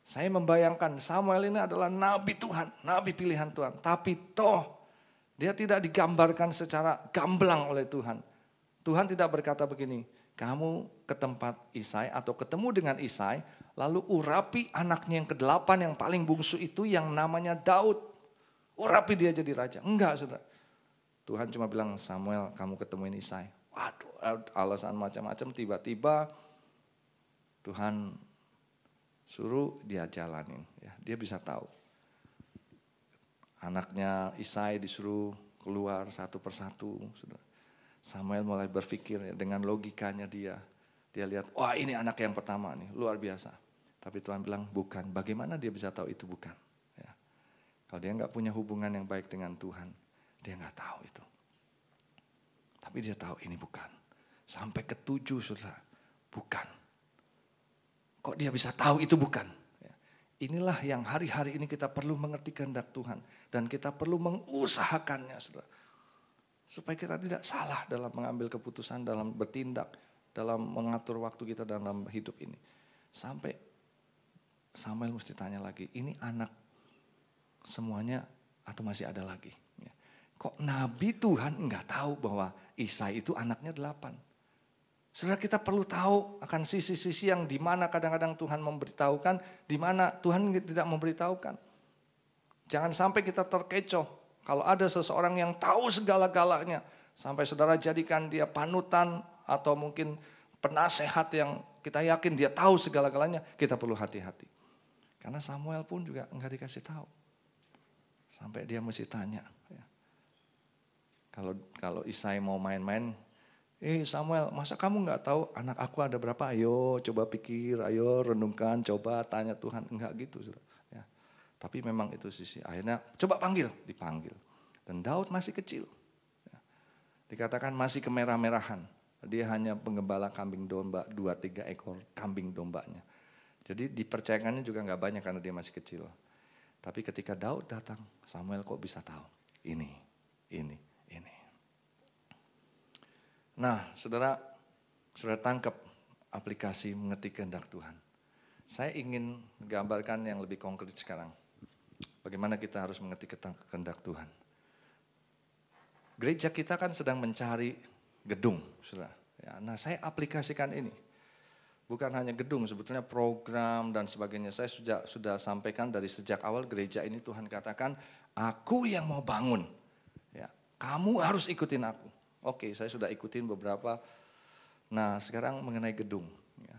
Saya membayangkan Samuel ini adalah nabi Tuhan, nabi pilihan Tuhan. Tapi toh dia tidak digambarkan secara gamblang oleh Tuhan. Tuhan tidak berkata begini, kamu ke tempat Isai atau ketemu dengan Isai, lalu urapi anaknya yang ke-8 yang paling bungsu itu yang namanya Daud. Urapi dia jadi raja. Enggak, saudara. Tuhan cuma bilang, Samuel kamu ketemuin Isai. Waduh, alasan macam-macam, tiba-tiba Tuhan suruh dia jalanin. Ya, dia bisa tahu. Anaknya Isai disuruh keluar satu persatu. Saudara. Samuel mulai berpikir ya, dengan logikanya dia. Dia lihat, wah ini anak yang pertama nih, luar biasa. Tapi Tuhan bilang, bukan. Bagaimana dia bisa tahu itu bukan? Ya. Kalau dia nggak punya hubungan yang baik dengan Tuhan, dia nggak tahu itu. Tapi dia tahu ini bukan. Sampai ke-7, saudara, bukan. Kok dia bisa tahu itu bukan? Ya. Inilah yang hari-hari ini kita perlu mengerti kehendak Tuhan. Dan kita perlu mengusahakannya, saudara. Supaya kita tidak salah dalam mengambil keputusan, dalam bertindak, dalam mengatur waktu kita dalam hidup ini. Sampai Samuel mesti tanya lagi, ini anak semuanya atau masih ada lagi? Kok Nabi Tuhan enggak tahu bahwa Isai itu anaknya 8? Saudara, kita perlu tahu akan sisi-sisi yang di mana kadang-kadang Tuhan memberitahukan, di mana Tuhan tidak memberitahukan. Jangan sampai kita terkecoh kalau ada seseorang yang tahu segala-galanya, sampai saudara jadikan dia panutan atau mungkin penasehat yang kita yakin dia tahu segala-galanya, kita perlu hati-hati. Karena Samuel pun juga enggak dikasih tahu. Sampai dia mesti tanya. Kalau Isai mau main-main, Samuel, masa kamu nggak tahu anak aku ada berapa? Ayo coba pikir, ayo renungkan, coba tanya Tuhan. Enggak gitu, saudara. Ya. Tapi memang itu sisi. Akhirnya coba dipanggil. Dan Daud masih kecil. Ya. Dikatakan masih kemerah-merahan. Dia hanya penggembala kambing domba, 2-3 ekor kambing dombanya. Jadi dipercayakannya juga nggak banyak karena dia masih kecil. Tapi ketika Daud datang, Samuel kok bisa tahu? Ini. Nah, saudara tangkap aplikasi mengerti kehendak Tuhan. Saya ingin gambarkan yang lebih konkret sekarang. Bagaimana kita harus mengerti kehendak Tuhan. Gereja kita kan sedang mencari gedung, saudara. Ya, nah, saya aplikasikan ini. Bukan hanya gedung, sebetulnya program dan sebagainya. Saya sudah sampaikan dari sejak awal gereja ini Tuhan katakan, aku yang mau bangun. Ya, kamu harus ikutin aku. Oke, saya sudah ikutin beberapa. Nah, sekarang mengenai gedung. Ya.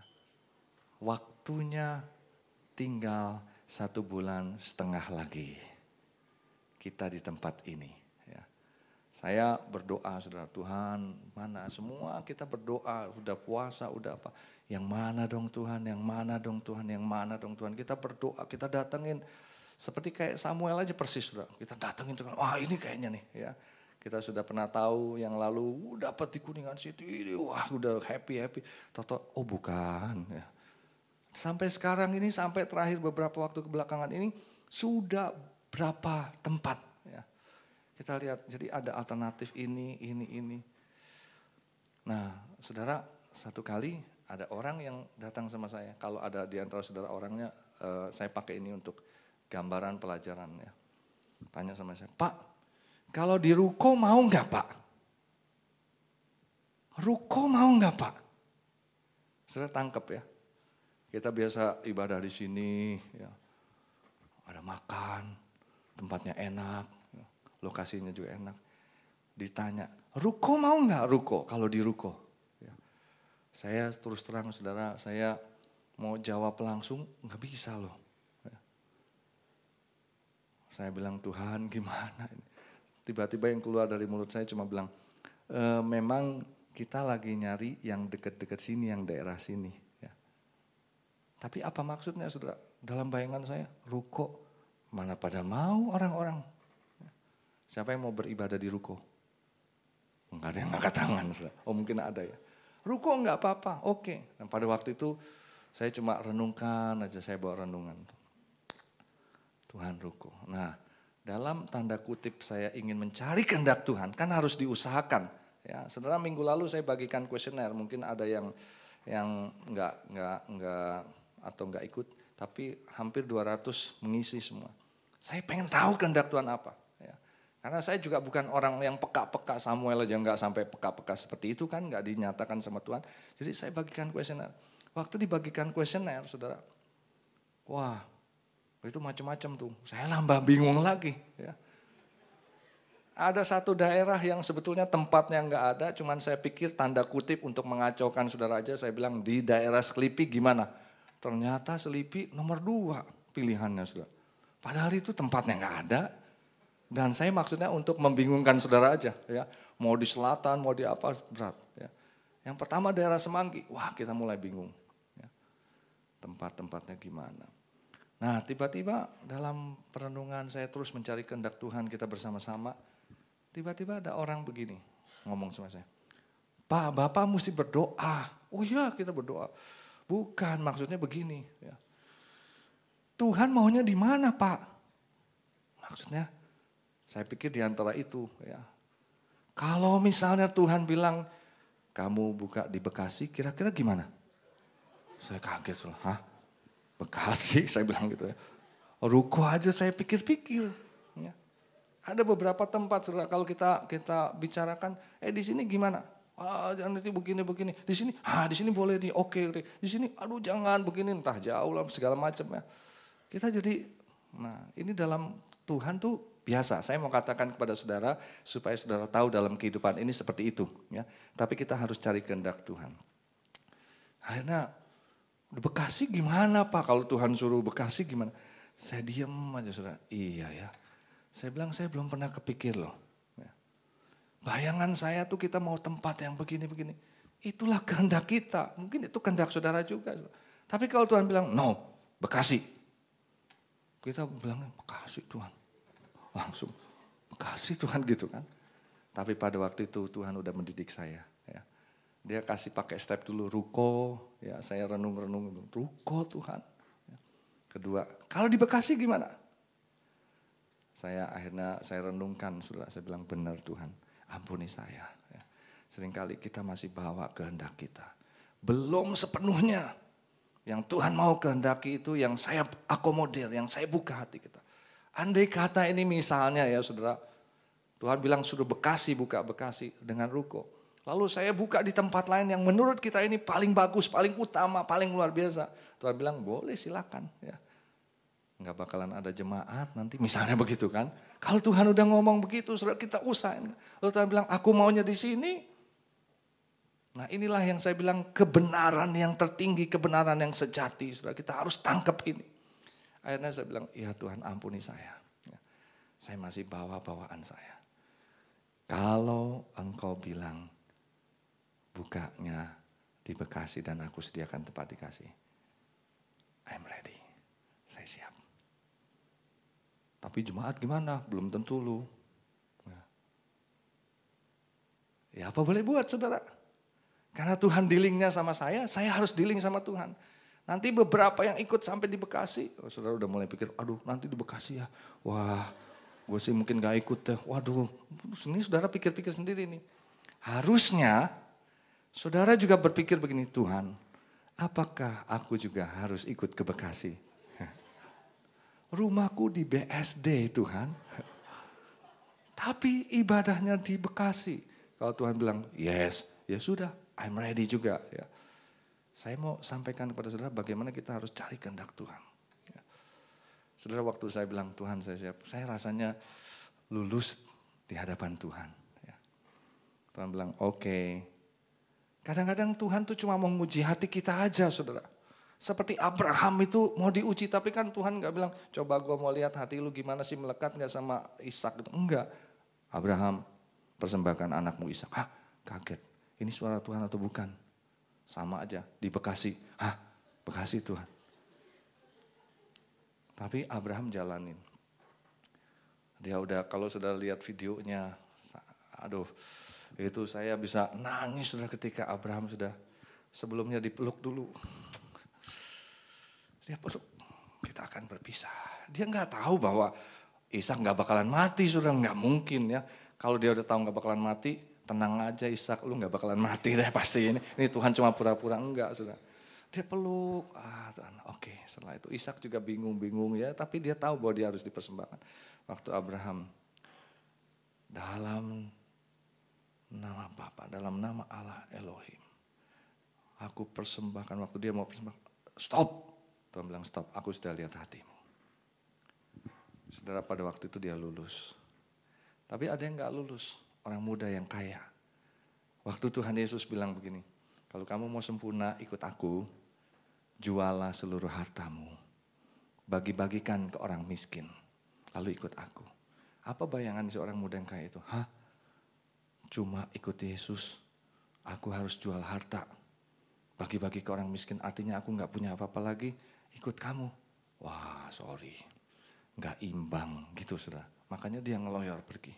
Waktunya tinggal 1,5 bulan lagi. Kita di tempat ini. Ya. Saya berdoa, saudara, Tuhan mana? Semua kita berdoa, udah puasa, udah apa. Yang mana dong Tuhan, yang mana dong Tuhan, yang mana dong Tuhan. Kita berdoa, kita datengin. Seperti kayak Samuel aja persis, saudara. Kita datengin Tuhan, wah ini kayaknya nih. Ya. Kita sudah pernah tahu yang lalu dapat di Kuningan City, wah udah happy. Toto, oh bukan. Ya. Sampai sekarang ini, sampai terakhir beberapa waktu kebelakangan ini, sudah berapa tempat. Ya. Kita lihat, jadi ada alternatif ini. Nah, saudara, satu kali ada orang yang datang sama saya. Kalau ada di antara saudara orangnya, saya pakai ini untuk gambaran pelajaran. Ya. Tanya sama saya, Pak, kalau di ruko mau nggak Pak? Ruko mau nggak Pak? Saudara tangkap ya. Kita biasa ibadah di sini, ya. Ada makan, tempatnya enak, ya. Lokasinya juga enak. Ditanya, ruko mau nggak ruko? Kalau di ruko, ya. Saya terus terang saudara, saya mau jawab langsung nggak bisa loh. Ya. Saya bilang Tuhan gimana ini? Tiba-tiba yang keluar dari mulut saya cuma bilang, memang kita lagi nyari yang dekat-dekat sini, yang daerah sini. Ya. Tapi apa maksudnya saudara? Dalam bayangan saya, ruko, mana pada mau orang-orang. Ya. Siapa yang mau beribadah di ruko? Enggak ada yang angkat tangan. Saudara. Oh mungkin ada ya. Ruko enggak apa-apa, oke. Dan pada waktu itu saya cuma renungkan aja, saya bawa renungan. Tuhan ruko. Nah, dalam tanda kutip saya ingin mencari kehendak Tuhan, kan harus diusahakan. Ya, saudara minggu lalu saya bagikan kuesioner, mungkin ada yang enggak atau enggak ikut, tapi hampir 200 mengisi semua. Saya pengen tahu kehendak Tuhan apa. Ya. Karena saya juga bukan orang yang peka-peka, Samuel aja enggak sampai peka-peka seperti itu kan, enggak dinyatakan sama Tuhan. Jadi saya bagikan kuesioner. Waktu dibagikan kuesioner, saudara, wah, itu macam-macam tuh. Saya nambah bingung lagi. Ya. Ada satu daerah yang sebetulnya tempatnya nggak ada, cuman saya pikir tanda kutip untuk mengacaukan saudara aja, saya bilang di daerah Selipi gimana? Ternyata Selipi nomor 2 pilihannya saudara. Padahal itu tempatnya nggak ada. Dan saya maksudnya untuk membingungkan saudara aja. Ya. Mau di selatan, mau di apa, berat. Ya. Yang pertama daerah Semanggi, wah kita mulai bingung. Ya. Tempat-tempatnya gimana? Nah tiba-tiba dalam perenungan saya terus mencari kehendak Tuhan kita bersama-sama. Tiba-tiba ada orang begini ngomong sama saya. Pak, Bapak mesti berdoa. Oh iya kita berdoa. Bukan maksudnya begini. Ya. Tuhan maunya di mana Pak? Maksudnya saya pikir di antara itu. Ya. Kalau misalnya Tuhan bilang kamu buka di Bekasi kira-kira gimana? Saya kaget. Hah? Bekasi, saya bilang gitu ya. Ruko aja saya pikir-pikir. Ya. Ada beberapa tempat, saudara, kalau kita bicarakan, di sini gimana? Jangan nanti begini. Di sini boleh nih, oke. Di sini, aduh jangan begini, entah jauh lah segala macam ya. Kita jadi, ini dalam Tuhan tuh biasa. Saya mau katakan kepada saudara supaya saudara tahu dalam kehidupan ini seperti itu, ya. Tapi kita harus cari kehendak Tuhan. Akhirnya Bekasi gimana Pak? Kalau Tuhan suruh Bekasi gimana? Saya diam aja saudara. Iya ya. Saya bilang saya belum pernah kepikir loh. Bayangan saya tuh kita mau tempat yang begini-begini. Itulah kehendak kita. Mungkin itu kehendak saudara juga. Tapi kalau Tuhan bilang, no, Bekasi. Kita bilang, Bekasi Tuhan. Langsung, Bekasi Tuhan gitu kan. Tapi pada waktu itu Tuhan udah mendidik saya. Ya. Dia kasih pakai step dulu, ruko. Ya, saya renung-renung, ruko Tuhan. Ya. Kedua, kalau di Bekasi gimana? Akhirnya saya renungkan, saudara, saya bilang benar Tuhan. Ampuni saya. Ya. Seringkali kita masih bawa kehendak kita. Belum sepenuhnya. Yang Tuhan mau kehendaki itu yang saya akomodir, yang saya buka hati kita. Andai kata ini misalnya ya saudara. Tuhan bilang suruh Bekasi, buka Bekasi dengan ruko. Lalu saya buka di tempat lain yang menurut kita ini paling bagus, paling utama, paling luar biasa. Tuhan bilang boleh silakan ya. Nggak bakalan ada jemaat nanti misalnya begitu kan. Kalau Tuhan udah ngomong begitu, saudara kita usahain. Lalu Tuhan bilang aku maunya di sini. Nah inilah yang saya bilang kebenaran yang tertinggi, kebenaran yang sejati. Saudara kita harus tangkap ini. Akhirnya saya bilang, ya Tuhan ampuni saya. Saya masih bawa bawaan saya. Kalau engkau bilang bukanya di Bekasi dan aku sediakan tempat dikasih. I'm ready. Saya siap. Tapi jemaat gimana? Belum tentu lu. Ya apa boleh buat saudara? Karena Tuhan dealingnya sama saya harus dealing sama Tuhan. Nanti beberapa yang ikut sampai di Bekasi, saudara udah mulai pikir, aduh nanti di Bekasi ya. Wah, gue sih mungkin gak ikut deh. Waduh, ini saudara pikir-pikir sendiri nih. Harusnya saudara juga berpikir begini, Tuhan, apakah aku juga harus ikut ke Bekasi? Rumahku di BSD Tuhan. Tapi ibadahnya di Bekasi. Kalau Tuhan bilang, yes, ya sudah, I'm ready juga. Ya. Saya mau sampaikan kepada saudara bagaimana kita harus cari kehendak Tuhan. Ya. Saudara waktu saya bilang Tuhan saya siap, saya rasanya lulus di hadapan Tuhan. Ya. Tuhan bilang oke. Kadang-kadang Tuhan tuh cuma mau menguji hati kita aja saudara. Seperti Abraham itu mau diuji, tapi kan Tuhan gak bilang, coba gue mau lihat hati lu gimana sih, melekat gak sama Ishak gitu. Enggak, Abraham persembahkan anakmu Ishak. Hah, kaget, ini suara Tuhan atau bukan? Sama aja, di Bekasi. Hah, Bekasi Tuhan. Tapi Abraham jalanin. Dia udah, kalau sudah lihat videonya, aduh, itu saya bisa nangis sudah ketika Abraham sudah sebelumnya dipeluk dulu. Dia peluk, kita akan berpisah. Dia nggak tahu bahwa Ishak nggak bakalan mati, sudah nggak mungkin ya. Kalau dia udah tahu nggak bakalan mati, tenang aja Ishak, lu nggak bakalan mati deh pasti ini. Ini Tuhan cuma pura-pura enggak sudah. Dia peluk, Tuhan, oke. Setelah itu Ishak juga bingung-bingung ya, tapi dia tahu bahwa dia harus dipersembahkan. Waktu Abraham dalam nama Bapa, dalam nama Allah Elohim, aku persembahkan. Waktu dia mau persembahkan, stop. Tuhan bilang stop, aku sudah lihat hatimu. Saudara pada waktu itu dia lulus. Tapi ada yang gak lulus, orang muda yang kaya. Waktu Tuhan Yesus bilang begini, kalau kamu mau sempurna ikut aku, jualah seluruh hartamu. Bagi-bagikan ke orang miskin, lalu ikut aku. Apa bayangan seorang muda yang kaya itu? Hah? Cuma ikut Yesus, aku harus jual harta. Bagi-bagi ke orang miskin, artinya aku gak punya apa-apa lagi. Ikut kamu. Wah sorry. Gak imbang gitu saudara. Makanya dia ngeloyor pergi.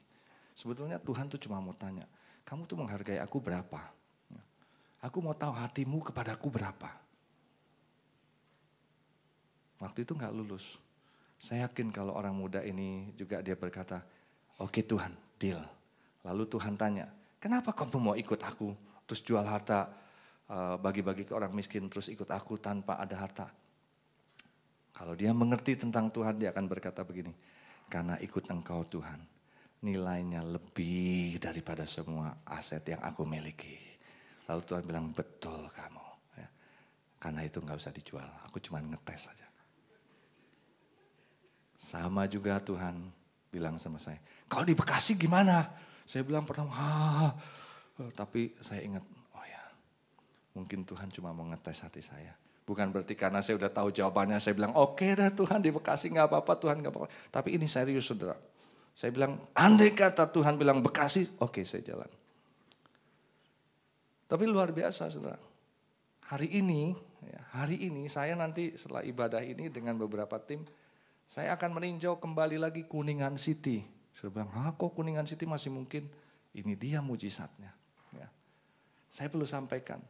Sebetulnya Tuhan tuh cuma mau tanya. Kamu tuh menghargai aku berapa? Aku mau tahu hatimu kepadaku berapa? Waktu itu gak lulus. Saya yakin kalau orang muda ini juga dia berkata, oke Tuhan, deal. Lalu Tuhan tanya, kenapa kamu mau ikut aku? Terus jual harta, bagi-bagi ke orang miskin, terus ikut aku tanpa ada harta. Kalau dia mengerti tentang Tuhan, dia akan berkata begini, karena ikut Engkau Tuhan, nilainya lebih daripada semua aset yang aku miliki. Lalu Tuhan bilang, betul kamu. Ya. Karena itu gak usah dijual, aku cuma ngetes saja. Sama juga Tuhan bilang sama saya, kalau di Bekasi gimana? Saya bilang pertama, tapi saya ingat, oh ya, mungkin Tuhan cuma mau ngetes hati saya. Bukan berarti karena saya udah tahu jawabannya, saya bilang oke dah Tuhan di Bekasi gak apa-apa, Tuhan gak apa-apa. Tapi ini serius saudara. Saya bilang, andai kata Tuhan bilang Bekasi, oke saya jalan. Tapi luar biasa saudara. Hari ini saya nanti setelah ibadah ini dengan beberapa tim, saya akan meninjau kembali lagi Kuningan City. Saya bilang, kok Kuningan City masih mungkin? Ini dia mujizatnya. Ya. Saya perlu sampaikan.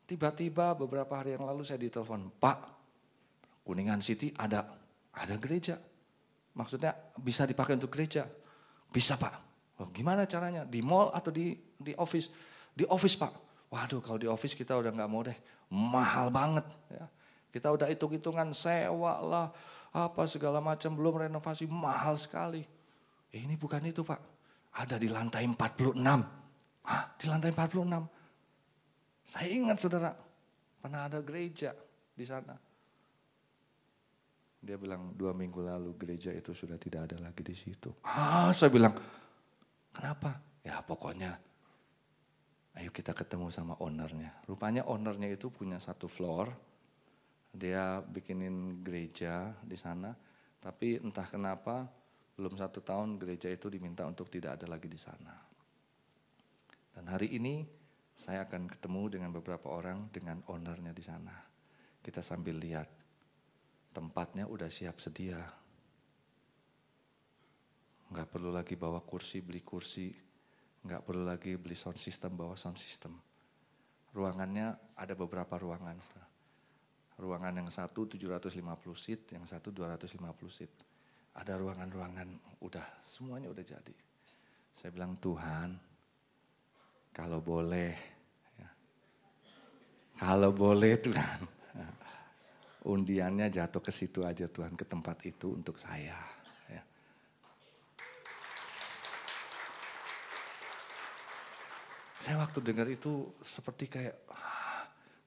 Tiba-tiba beberapa hari yang lalu saya ditelepon, Pak, Kuningan City ada gereja. Maksudnya bisa dipakai untuk gereja. Bisa Pak. Oh, gimana caranya? Di mall atau di office? Di office Pak. Waduh kalau di office kita udah gak mau deh. Mahal banget. Ya. Kita udah hitung-hitungan sewa lah. Apa segala macam belum renovasi. Mahal sekali. Ini bukan itu Pak. Ada di lantai 46. Di lantai 46. Saya ingat saudara, pernah ada gereja di sana. Dia bilang 2 minggu lalu gereja itu sudah tidak ada lagi di situ. Saya bilang, kenapa? Ya pokoknya, ayo kita ketemu sama ownernya. Rupanya ownernya itu punya 1 floor, dia bikinin gereja di sana. Tapi entah kenapa, belum 1 tahun gereja itu diminta untuk tidak ada lagi di sana. Dan hari ini, saya akan ketemu dengan beberapa orang dengan ownernya di sana. Kita sambil lihat tempatnya udah siap sedia. Nggak perlu lagi bawa kursi, beli kursi. Nggak perlu lagi beli sound system, bawa sound system. Ruangannya ada beberapa ruangan. Ruangan yang satu 750 seat, yang satu 250 seat. Ada ruangan-ruangan, semuanya udah jadi. Saya bilang, Tuhan, kalau boleh Tuhan, undiannya jatuh ke situ aja Tuhan, ke tempat itu untuk saya. Ya. Saya waktu dengar itu seperti kayak,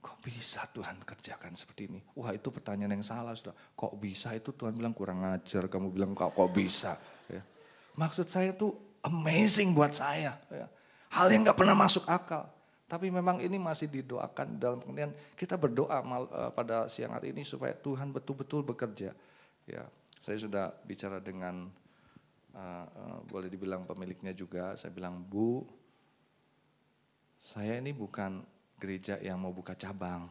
kok bisa Tuhan kerjakan seperti ini? Wah itu pertanyaan yang salah sudah. Kok bisa itu Tuhan bilang kurang ajar, kamu bilang kok bisa. Ya. Maksud saya tuh amazing buat saya. Ya. Hal yang gak pernah masuk akal. Tapi memang ini masih didoakan dalam pengertian kita berdoa pada siang hari ini supaya Tuhan betul-betul bekerja. Ya, saya sudah bicara dengan boleh dibilang pemiliknya juga. Saya bilang, Bu, saya ini bukan gereja yang mau buka cabang,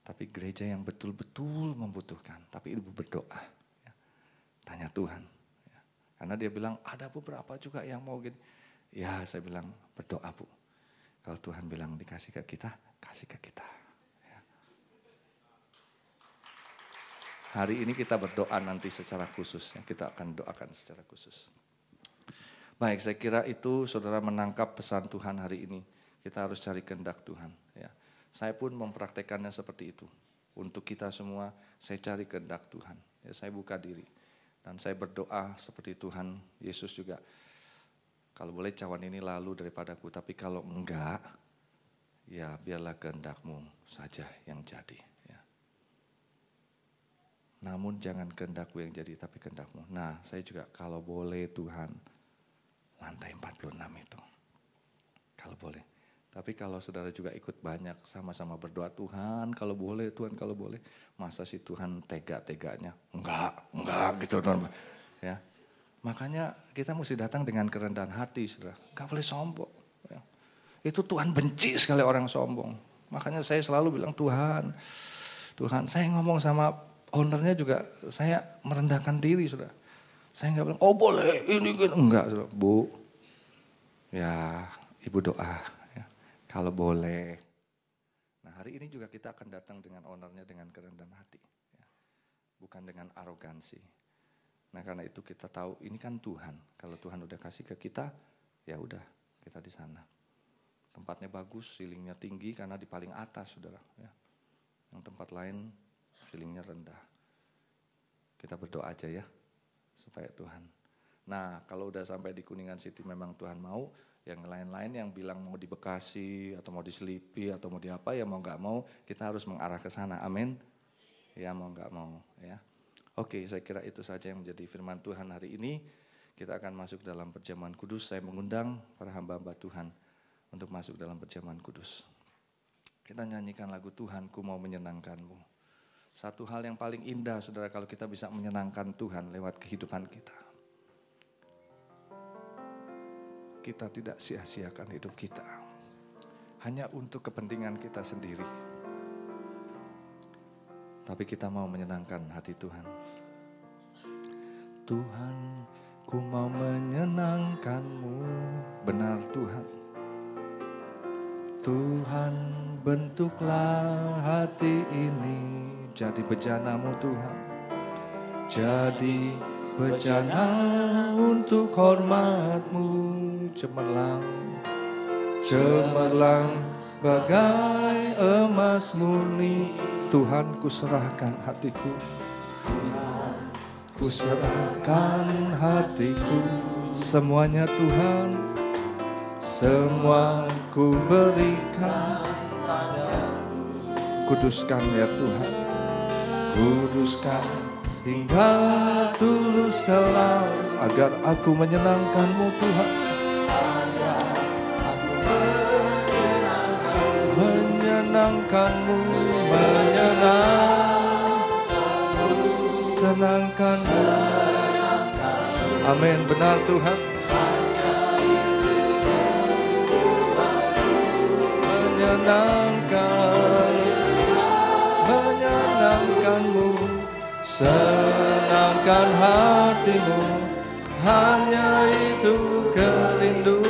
tapi gereja yang betul-betul membutuhkan. Tapi ibu berdoa, ya. Tanya Tuhan. Ya. Karena dia bilang ada beberapa juga yang mau gini. Ya, saya bilang berdoa Bu. Kalau Tuhan bilang dikasih ke kita, kasih ke kita. Ya. Hari ini kita berdoa nanti secara khusus. Ya. Kita akan doakan secara khusus. Baik, saya kira itu saudara menangkap pesan Tuhan hari ini. Kita harus cari kehendak Tuhan. Ya. Saya pun mempraktekannya seperti itu. Untuk kita semua, saya cari kehendak Tuhan. Ya, saya buka diri. Dan saya berdoa seperti Tuhan Yesus juga. Kalau boleh cawan ini lalu daripadaku, tapi kalau enggak, ya biarlah kehendakmu saja yang jadi. Ya. Namun jangan kehendakku yang jadi, tapi kehendakmu. Nah saya juga kalau boleh Tuhan, lantai 46 itu. Kalau boleh. Tapi kalau saudara juga ikut banyak, sama-sama berdoa, Tuhan kalau boleh, Tuhan kalau boleh. Masa sih Tuhan tega-teganya? Enggak gitu Tuhan. Ya. Makanya kita mesti datang dengan kerendahan hati, saudara. Gak boleh sombong. Ya. Itu Tuhan benci sekali orang sombong. Makanya saya selalu bilang Tuhan, saya ngomong sama ownernya juga, saya merendahkan diri, saudara. Saya nggak bilang, oh boleh, ini gitu. Enggak, saudara. Bu, ya ibu doa, ya. Kalau boleh. Nah hari ini juga kita akan datang dengan ownernya dengan kerendahan hati. Ya. Bukan dengan arogansi. Nah karena itu kita tahu ini kan Tuhan. Kalau Tuhan udah kasih ke kita, ya udah kita di sana. Tempatnya bagus, ceilingnya tinggi karena di paling atas, saudara. Ya. Yang tempat lain ceilingnya rendah. Kita berdoa aja ya, supaya Tuhan. Nah, kalau udah sampai di Kuningan City memang Tuhan mau, yang lain-lain yang bilang mau di Bekasi atau mau di Selipi atau mau di apa, ya mau nggak mau kita harus mengarah ke sana. Amin. Ya mau nggak mau ya. Oke, saya kira itu saja yang menjadi firman Tuhan hari ini. Kita akan masuk dalam perjamuan kudus. Saya mengundang para hamba-hamba Tuhan untuk masuk dalam perjamuan kudus. Kita nyanyikan lagu Tuhanku mau menyenangkanmu. Satu hal yang paling indah saudara kalau kita bisa menyenangkan Tuhan lewat kehidupan kita. Kita tidak sia-siakan hidup kita hanya untuk kepentingan kita sendiri. Tapi kita mau menyenangkan hati Tuhan. Tuhan, ku mau menyenangkan-Mu, benar Tuhan. Tuhan, bentuklah hati ini jadi bejana-Mu Tuhan. Jadi bejana untuk hormat-Mu, cemerlang, cemerlang bagai emas murni. Tuhan, ku serahkan hatiku. Tuhan, ku serahkan hatiku. Semuanya Tuhan, semua ku berikan padamu. Kuduskan ya Tuhan, kuduskan hingga tulus selalu, agar aku menyenangkan-Mu Tuhan. Menyenangkan-Mu, senangkan-Mu. Amin, benar Tuhan. Menyenangkan-Mu, senangkan hatimu, hanya itu kerinduan.